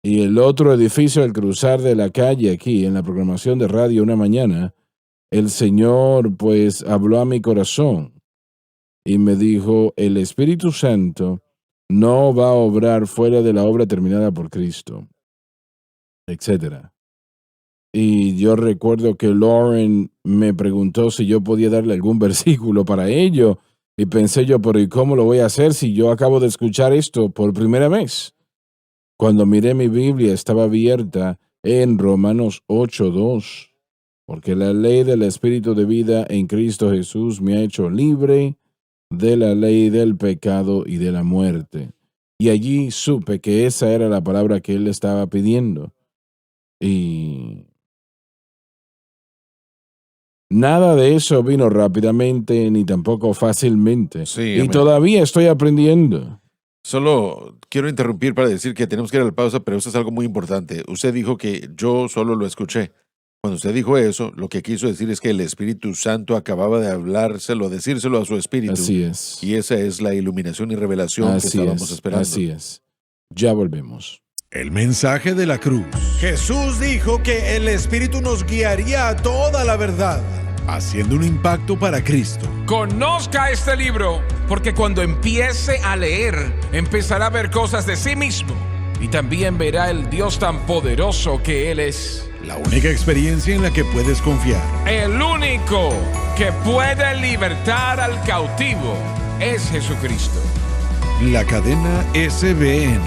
y el otro edificio al cruzar de la calle aquí en la programación de radio una mañana, el Señor pues habló a mi corazón y me dijo, el Espíritu Santo no va a obrar fuera de la obra terminada por Cristo, etcétera. Y yo recuerdo que Lauren me preguntó si yo podía darle algún versículo para ello. Y pensé yo, pero ¿y cómo lo voy a hacer si yo acabo de escuchar esto por primera vez? Cuando miré mi Biblia estaba abierta en Romanos 8:2, porque la ley del Espíritu de vida en Cristo Jesús me ha hecho libre de la ley del pecado y de la muerte. Y allí supe que esa era la palabra que él estaba pidiendo. Y nada de eso vino rápidamente ni tampoco fácilmente. sí, Y amén. todavía estoy aprendiendo. Solo quiero interrumpir para decir que tenemos que ir a la pausa, pero eso es algo muy importante. Usted dijo que yo solo lo escuché. Cuando usted dijo eso, lo que quiso decir es que el Espíritu Santo acababa de decírselo a su espíritu. Así es. Y esa es la iluminación y revelación que estábamos esperando. Así es. Ya volvemos. El mensaje de la cruz. Jesús dijo que el Espíritu nos guiaría a toda la verdad. Haciendo un impacto para Cristo. Conozca este libro, porque cuando empiece a leer, empezará a ver cosas de sí mismo. Y también verá el Dios tan poderoso que Él es. La única experiencia en la que puedes confiar. El único que puede libertar al cautivo es Jesucristo. La cadena SBN.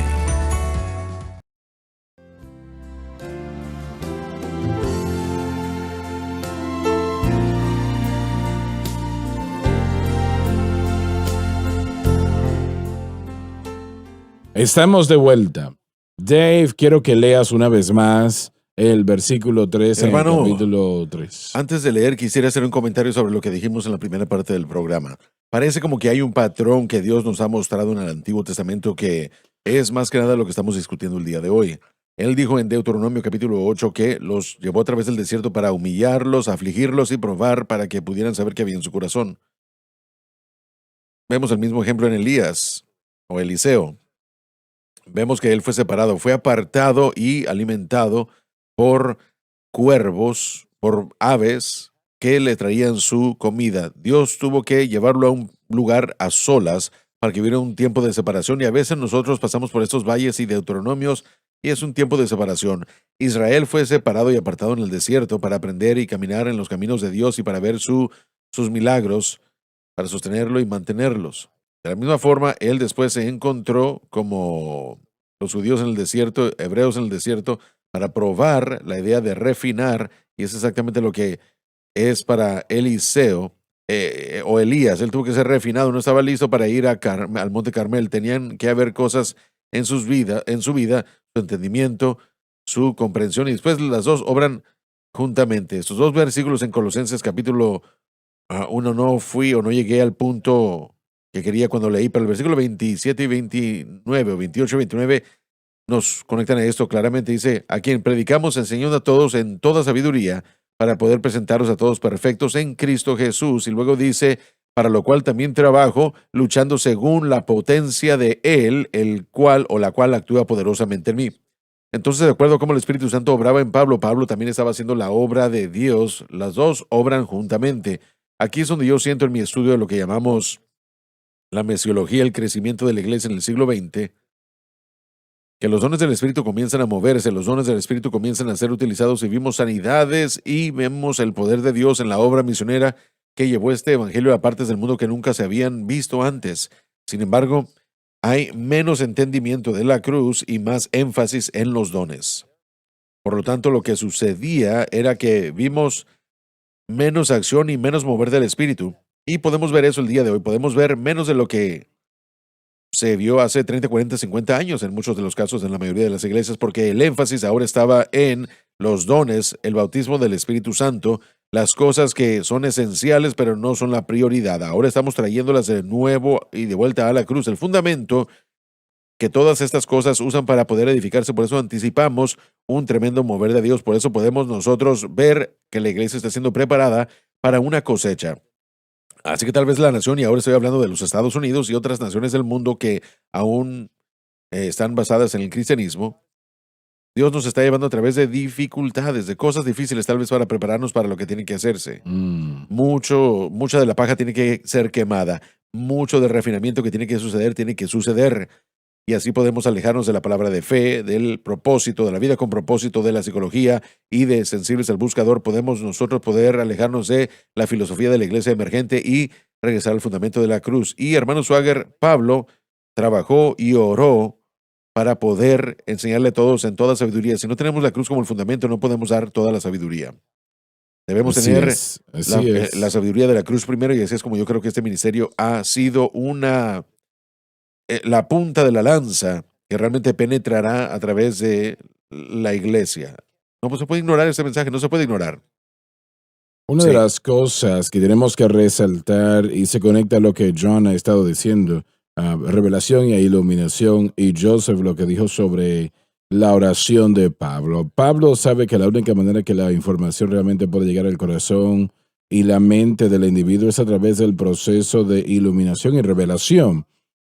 Estamos de vuelta. Dave, quiero que leas una vez más el versículo 3 Hermano, en el capítulo 3. Antes de leer, quisiera hacer un comentario sobre lo que dijimos en la primera parte del programa. Parece como que hay un patrón que Dios nos ha mostrado en el Antiguo Testamento que es más que nada lo que estamos discutiendo el día de hoy. Él dijo en Deuteronomio capítulo 8 que los llevó a través del desierto para humillarlos, afligirlos y probar para que pudieran saber qué había en su corazón. Vemos el mismo ejemplo en Elías o Eliseo. Vemos que él fue separado, fue apartado y alimentado por cuervos, por aves que le traían su comida. Dios tuvo que llevarlo a un lugar a solas para que hubiera un tiempo de separación, y a veces nosotros pasamos por estos valles y deuteronomios y es un tiempo de separación. Israel fue separado y apartado en el desierto para aprender y caminar en los caminos de Dios y para ver sus milagros, para sostenerlo y mantenerlos. De la misma forma, él después se encontró como los judíos en el desierto, hebreos en el desierto, para probar la idea de refinar, y es exactamente lo que es para Eliseo o Elías. Él tuvo que ser refinado, no estaba listo para ir al Monte Carmel. Tenían que haber cosas en su vida, su entendimiento, su comprensión, y después las dos obran juntamente. Estos dos versículos en Colosenses capítulo 1, no llegué al punto que quería cuando leí, pero el versículo 27 y 29, o 28 y 29, nos conectan a esto claramente. Dice, a quien predicamos enseñando a todos en toda sabiduría, para poder presentaros a todos perfectos en Cristo Jesús. Y luego dice, para lo cual también trabajo, luchando según la potencia de Él, el cual o la cual actúa poderosamente en mí. Entonces, de acuerdo a cómo el Espíritu Santo obraba en Pablo, Pablo también estaba haciendo la obra de Dios. Las dos obran juntamente. Aquí es donde yo siento en mi estudio de lo que llamamos la mesiología, el crecimiento de la iglesia en el siglo XX, que los dones del Espíritu comienzan a moverse, los dones del Espíritu comienzan a ser utilizados, y vimos sanidades y vemos el poder de Dios en la obra misionera que llevó este evangelio a partes del mundo que nunca se habían visto antes. Sin embargo, hay menos entendimiento de la cruz y más énfasis en los dones. Por lo tanto, lo que sucedía era que vimos menos acción y menos mover del Espíritu. Y podemos ver eso el día de hoy. Podemos ver menos de lo que se vio hace 30, 40, 50 años en muchos de los casos, en la mayoría de las iglesias, porque el énfasis ahora estaba en los dones, el bautismo del Espíritu Santo, las cosas que son esenciales pero no son la prioridad. Ahora estamos trayéndolas de nuevo y de vuelta a la cruz, el fundamento que todas estas cosas usan para poder edificarse. Por eso anticipamos un tremendo mover de Dios. Por eso podemos nosotros ver que la iglesia está siendo preparada para una cosecha. Así que tal vez la nación, y ahora estoy hablando de los Estados Unidos y otras naciones del mundo que aún están basadas en el cristianismo, Dios nos está llevando a través de dificultades, de cosas difíciles, tal vez para prepararnos para lo que tiene que hacerse. Mucha de la paja tiene que ser quemada, mucho del refinamiento que tiene que suceder. Y así podemos alejarnos de la palabra de fe, del propósito, de la vida con propósito, de la psicología y de sensibles al buscador. Podemos nosotros poder alejarnos de la filosofía de la iglesia emergente y regresar al fundamento de la cruz. Y hermano Swagger, Pablo trabajó y oró para poder enseñarle a todos en toda sabiduría. Si no tenemos la cruz como el fundamento, no podemos dar toda la sabiduría. Debemos tener la sabiduría de la cruz primero, y así es como yo creo que este ministerio ha sido la punta de la lanza que realmente penetrará a través de la iglesia. No se puede ignorar este mensaje, no se puede ignorar. Una de las cosas que tenemos que resaltar, y se conecta a lo que John ha estado diciendo, revelación y iluminación, y Joseph lo que dijo sobre la oración de Pablo. Pablo sabe que la única manera que la información realmente puede llegar al corazón y la mente del individuo es a través del proceso de iluminación y revelación.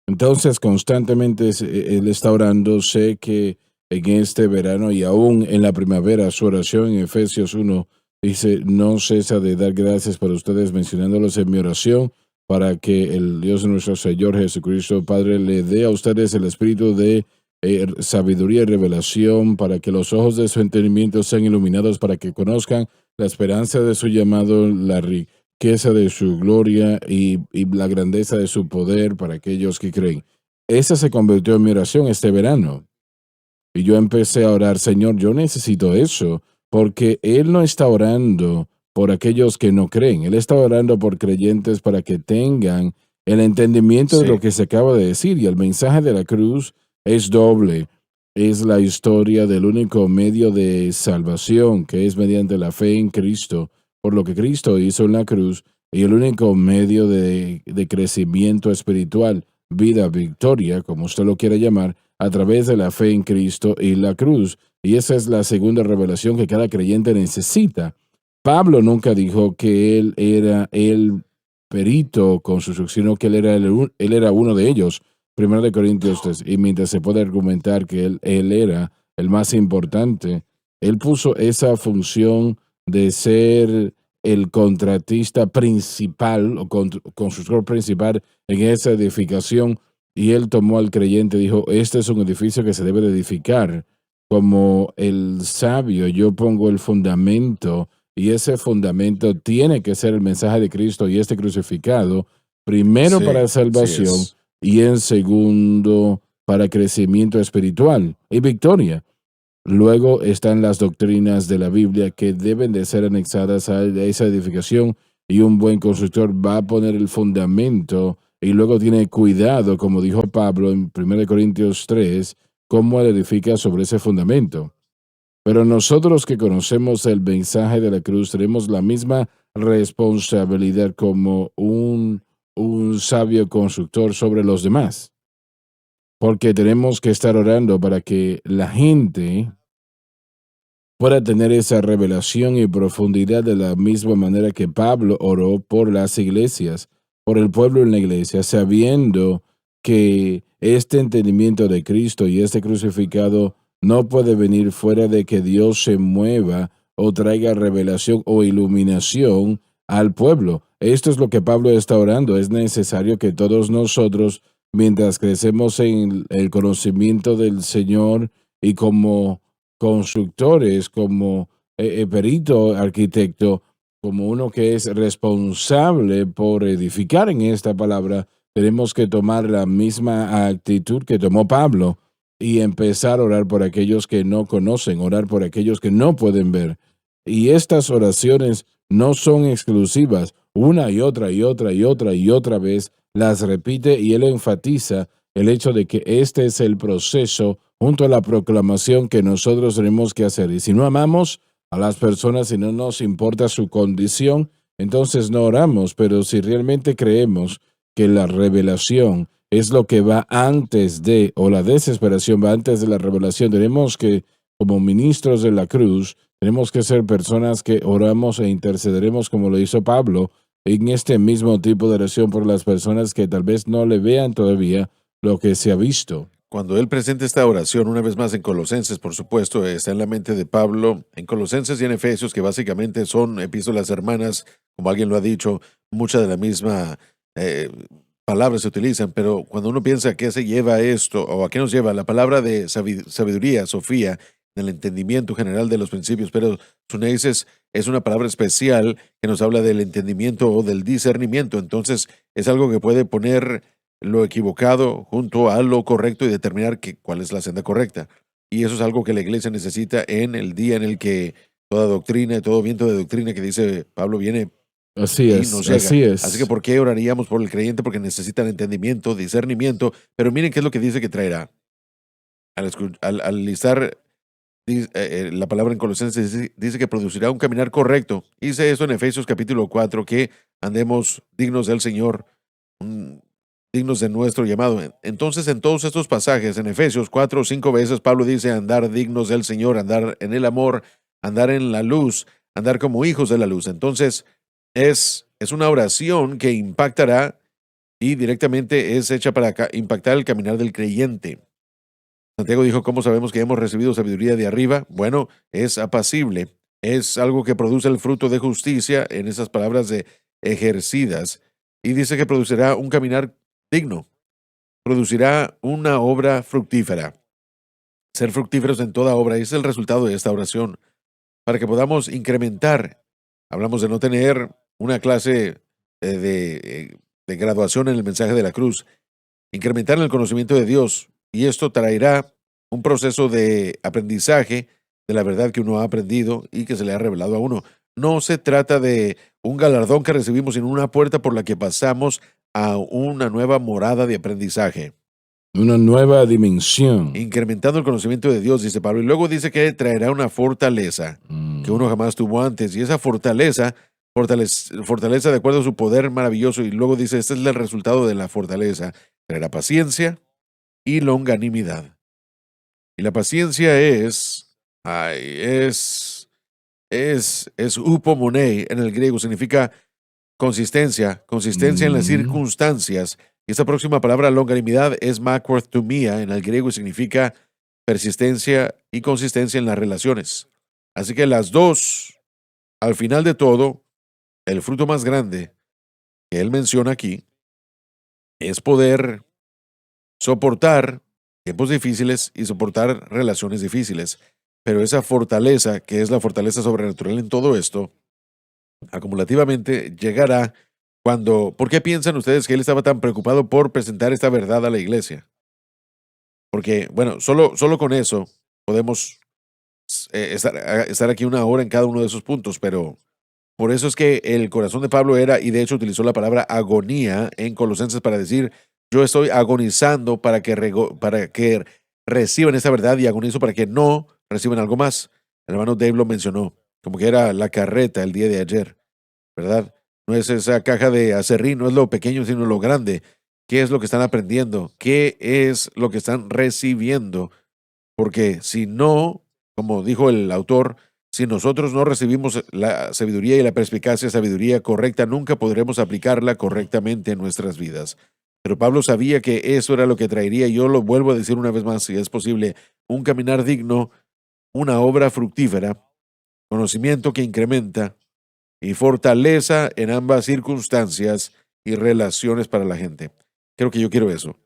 Entonces, constantemente él está orando. Sé que en este verano y aún en la primavera, su oración en Efesios 1 dice, no cesa de dar gracias por ustedes, mencionándolos en mi oración, para que el Dios de nuestro Señor Jesucristo, Padre, le dé a ustedes el espíritu de sabiduría y revelación, para que los ojos de su entendimiento sean iluminados, para que conozcan la esperanza de su llamado, la riqueza de su gloria y la grandeza de su poder para aquellos que creen. Esa se convirtió en mi oración este verano. Y yo empecé a orar, Señor, yo necesito eso, porque Él no está orando por aquellos que no creen, Él está orando por creyentes para que tengan el entendimiento de Sí. lo que se acaba de decir. Y el mensaje de la cruz es doble. Es la historia del único medio de salvación, que es mediante la fe en Cristo, por lo que Cristo hizo en la cruz, y el único medio de crecimiento espiritual, vida, victoria, como usted lo quiera llamar, a través de la fe en Cristo y la cruz. Y esa es la segunda revelación que cada creyente necesita. Pablo nunca dijo que él era el perito con su sino que él era uno de ellos. Primero de Corintios 3. Y mientras se puede argumentar que él era el más importante, él puso esa función de ser el contratista principal o constructor principal en esa edificación, y él tomó al creyente y dijo, este es un edificio que se debe de edificar. Como el sabio, yo pongo el fundamento, y ese fundamento tiene que ser el mensaje de Cristo y este crucificado, primero Sí, para así salvación es. y en segundo para crecimiento espiritual y victoria. Luego están las doctrinas de la Biblia que deben de ser anexadas a esa edificación, y un buen constructor va a poner el fundamento y luego tiene cuidado, como dijo Pablo en 1 Corintios 3, cómo él edifica sobre ese fundamento. Pero nosotros que conocemos el mensaje de la cruz tenemos la misma responsabilidad como un sabio constructor sobre los demás, porque tenemos que estar orando para que la gente pueda tener esa revelación y profundidad de la misma manera que Pablo oró por las iglesias, por el pueblo en la iglesia, sabiendo que este entendimiento de Cristo y este crucificado no puede venir fuera de que Dios se mueva o traiga revelación o iluminación al pueblo. Esto es lo que Pablo está orando. Es necesario que todos nosotros, mientras crecemos en el conocimiento del Señor y como constructores, como perito, arquitecto, como uno que es responsable por edificar en esta palabra, tenemos que tomar la misma actitud que tomó Pablo y empezar a orar por aquellos que no conocen, orar por aquellos que no pueden ver. Y estas oraciones no son exclusivas, una y otra y otra y otra y otra vez las repite, y él enfatiza el hecho de que este es el proceso junto a la proclamación que nosotros tenemos que hacer. Y si no amamos a las personas, si no nos importa su condición, entonces no oramos. Pero si realmente creemos que la revelación es lo que va antes de, o la desesperación va antes de la revelación, tenemos que, como ministros de la cruz, tenemos que ser personas que oramos e intercederemos como lo hizo Pablo en este mismo tipo de oración por las personas que tal vez no le vean todavía lo que se ha visto. Cuando él presenta esta oración, una vez más en Colosenses, por supuesto, está en la mente de Pablo, en Colosenses y en Efesios, que básicamente son epístolas hermanas, como alguien lo ha dicho, mucha de la misma palabras se utilizan, pero cuando uno piensa a qué se lleva esto, o a qué nos lleva, la palabra de sabiduría, Sofía, del entendimiento general de los principios, pero Suneis es una palabra especial que nos habla del entendimiento o del discernimiento. Entonces es algo que puede poner lo equivocado junto a lo correcto y determinar cuál es la senda correcta. Y eso es algo que la iglesia necesita en el día en el que toda doctrina, todo viento de doctrina que dice Pablo viene Así y es, nos llega. así es. Así que ¿por qué oraríamos por el creyente? Porque necesitan entendimiento, discernimiento. Pero miren qué es lo que dice que traerá. Al listar la palabra en Colosenses, dice que producirá un caminar correcto. Dice eso en Efesios capítulo 4, que andemos dignos del Señor, dignos de nuestro llamado. Entonces, en todos estos pasajes, en Efesios 4 o 5 veces, Pablo dice andar dignos del Señor, andar en el amor, andar en la luz, andar como hijos de la luz. Entonces, es una oración que impactará y directamente es hecha para impactar el caminar del creyente. Santiago dijo, ¿cómo sabemos que hemos recibido sabiduría de arriba? Bueno, es apacible, es algo que produce el fruto de justicia, en esas palabras de ejercidas, y dice que producirá un caminar digno, producirá una obra fructífera. Ser fructíferos en toda obra es el resultado de esta oración, para que podamos incrementar. Hablamos de no tener una clase de graduación en el mensaje de la cruz, incrementar en el conocimiento de Dios, y esto traerá un proceso de aprendizaje de la verdad que uno ha aprendido y que se le ha revelado a uno. No se trata de un galardón que recibimos, sino una puerta por la que pasamos a una nueva morada de aprendizaje. Una nueva dimensión. Incrementando el conocimiento de Dios, dice Pablo. Y luego dice que traerá una fortaleza que uno jamás tuvo antes. Y esa fortaleza de acuerdo a su poder maravilloso. Y luego dice, este es el resultado de la fortaleza. Traerá paciencia y longanimidad. Y la paciencia es upomone en el griego, significa consistencia en las circunstancias. Y esta próxima palabra, longanimidad, es makrothumia en el griego y significa persistencia y consistencia en las relaciones. Así que las dos, al final de todo, el fruto más grande que él menciona aquí es poder soportar tiempos difíciles y soportar relaciones difíciles. Pero esa fortaleza, que es la fortaleza sobrenatural en todo esto, acumulativamente llegará cuando... ¿Por qué piensan ustedes que él estaba tan preocupado por presentar esta verdad a la iglesia? Porque, bueno, solo con eso podemos estar aquí una hora en cada uno de esos puntos, pero por eso es que el corazón de Pablo era, y de hecho utilizó la palabra agonía en Colosenses para decir, yo estoy agonizando para que reciban esa verdad y agonizo para que no reciban algo más. El hermano Dave lo mencionó, como que era la carreta el día de ayer, ¿verdad? No es esa caja de acerrín, no es lo pequeño, sino lo grande. ¿Qué es lo que están aprendiendo? ¿Qué es lo que están recibiendo? Porque si no, como dijo el autor, si nosotros no recibimos la sabiduría y la perspicacia, sabiduría correcta, nunca podremos aplicarla correctamente en nuestras vidas. Pero Pablo sabía que eso era lo que traería, y yo lo vuelvo a decir una vez más, si es posible, un caminar digno, una obra fructífera, conocimiento que incrementa y fortaleza en ambas circunstancias y relaciones para la gente. Creo que yo quiero eso.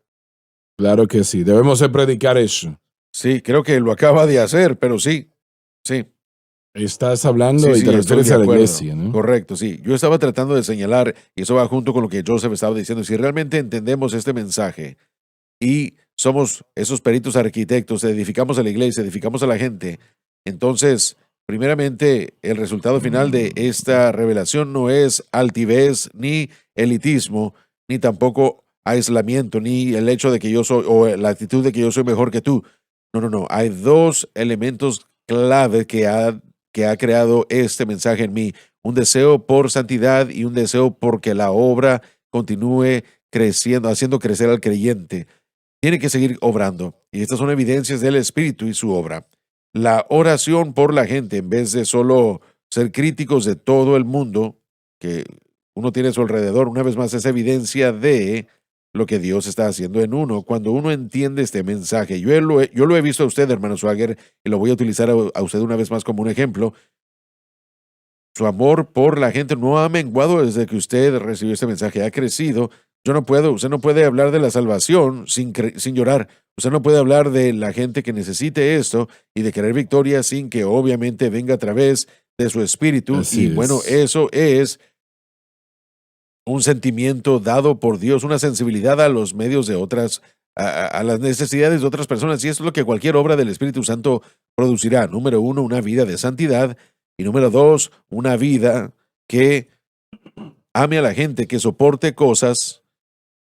Claro que sí, debemos de predicar eso. Sí, creo que lo acaba de hacer, pero sí. Estás hablando y Sí, te estoy refieres de a la acuerdo. iglesia, ¿no? Correcto, sí. Yo estaba tratando de señalar, y eso va junto con lo que Joseph estaba diciendo, si realmente entendemos este mensaje y somos esos peritos arquitectos, edificamos a la iglesia, edificamos a la gente, entonces, primeramente, el resultado final de esta revelación no es altivez, ni elitismo, ni tampoco aislamiento, ni el hecho de que yo soy, o la actitud de que yo soy mejor que tú. No. Hay dos elementos clave que ha creado este mensaje en mí. Un deseo por santidad y un deseo porque la obra continúe creciendo, haciendo crecer al creyente. Tiene que seguir obrando. Y estas son evidencias del Espíritu y su obra. La oración por la gente, en vez de solo ser críticos de todo el mundo que uno tiene a su alrededor, una vez más es evidencia de lo que Dios está haciendo en uno. Cuando uno entiende este mensaje, yo lo he visto a usted, hermano Swagger, y lo voy a utilizar a usted una vez más como un ejemplo. Su amor por la gente no ha menguado desde que usted recibió este mensaje, ha crecido. Usted no puede hablar de la salvación sin llorar. Usted no puede hablar de la gente que necesite esto y de querer victoria sin que obviamente venga a través de su espíritu. Así Y bueno, es. eso es un sentimiento dado por Dios, una sensibilidad a los medios de otras, a las necesidades de otras personas. Y eso es lo que cualquier obra del Espíritu Santo producirá. Número 1, una vida de santidad. Y número 2, una vida que ame a la gente, que soporte cosas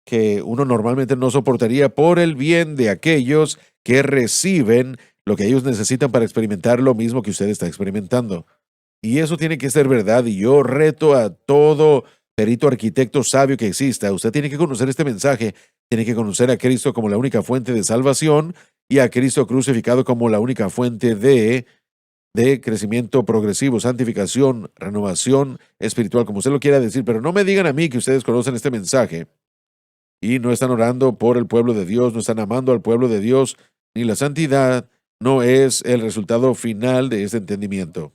que uno normalmente no soportaría por el bien de aquellos que reciben lo que ellos necesitan para experimentar lo mismo que usted está experimentando. Y eso tiene que ser verdad. Y yo reto a todo perito arquitecto sabio que exista. Usted tiene que conocer este mensaje, tiene que conocer a Cristo como la única fuente de salvación y a Cristo crucificado como la única fuente de crecimiento progresivo, santificación, renovación espiritual, como usted lo quiera decir. Pero no me digan a mí que ustedes conocen este mensaje y no están orando por el pueblo de Dios, no están amando al pueblo de Dios, ni la santidad no es el resultado final de este entendimiento.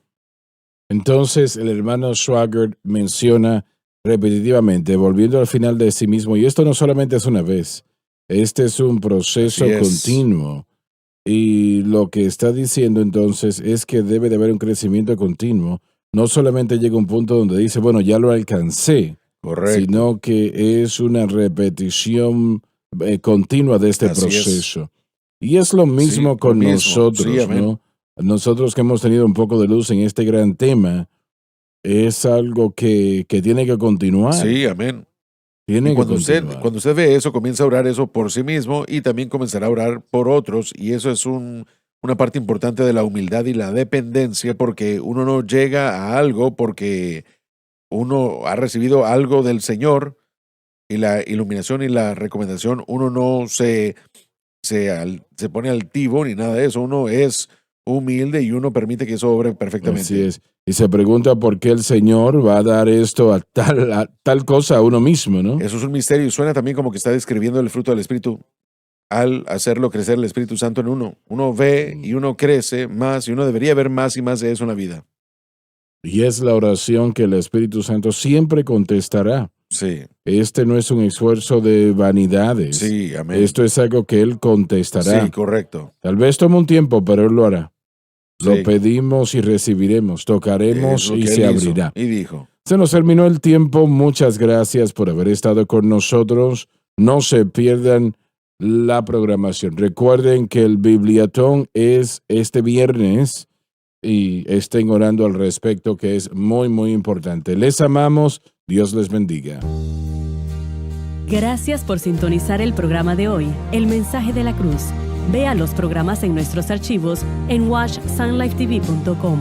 Entonces el hermano Schwager menciona repetitivamente, volviendo al final de sí mismo, y esto no solamente es una vez, este es un proceso Así es. continuo. Y lo que está diciendo entonces es que debe de haber un crecimiento continuo. No solamente llega un punto donde dice, bueno, ya lo alcancé, Correcto. sino que es una repetición continua de este Así es. proceso. Y es lo mismo Sí, con lo mismo. nosotros, Sí, amén. ¿no? Nosotros que hemos tenido un poco de luz en este gran tema, es algo que tiene que continuar. Sí, amén. Tiene Y que cuando continuar. usted ve eso, comienza a orar eso por sí mismo y también comenzará a orar por otros. Y eso es una parte importante de la humildad y la dependencia, porque uno no llega a algo porque uno ha recibido algo del Señor y la iluminación y la recomendación. Uno no se pone altivo ni nada de eso. Uno es humilde y uno permite que eso obre perfectamente. Así es. Y se pregunta por qué el Señor va a dar esto a tal cosa a uno mismo, ¿no? Eso es un misterio y suena también como que está describiendo el fruto del Espíritu al hacerlo crecer el Espíritu Santo en uno. Uno ve y uno crece más y uno debería ver más y más de eso en la vida. Y es la oración que el Espíritu Santo siempre contestará. Sí, Este no es un esfuerzo de vanidades. sí, amén. Esto es algo que Él contestará. Sí, correcto. Tal vez tome un tiempo, pero Él lo hará. Lo Sí. pedimos y recibiremos, tocaremos Es lo y que se él hizo. abrirá. Y dijo, Se nos terminó el tiempo. Muchas gracias por haber estado con nosotros. No se pierdan la programación. Recuerden que el Bibliatón es este viernes y estén orando al respecto, que es muy, muy importante. Les amamos. Dios les bendiga. Gracias por sintonizar el programa de hoy, El Mensaje de la Cruz. Vea los programas en nuestros archivos en watchsunlifetv.com.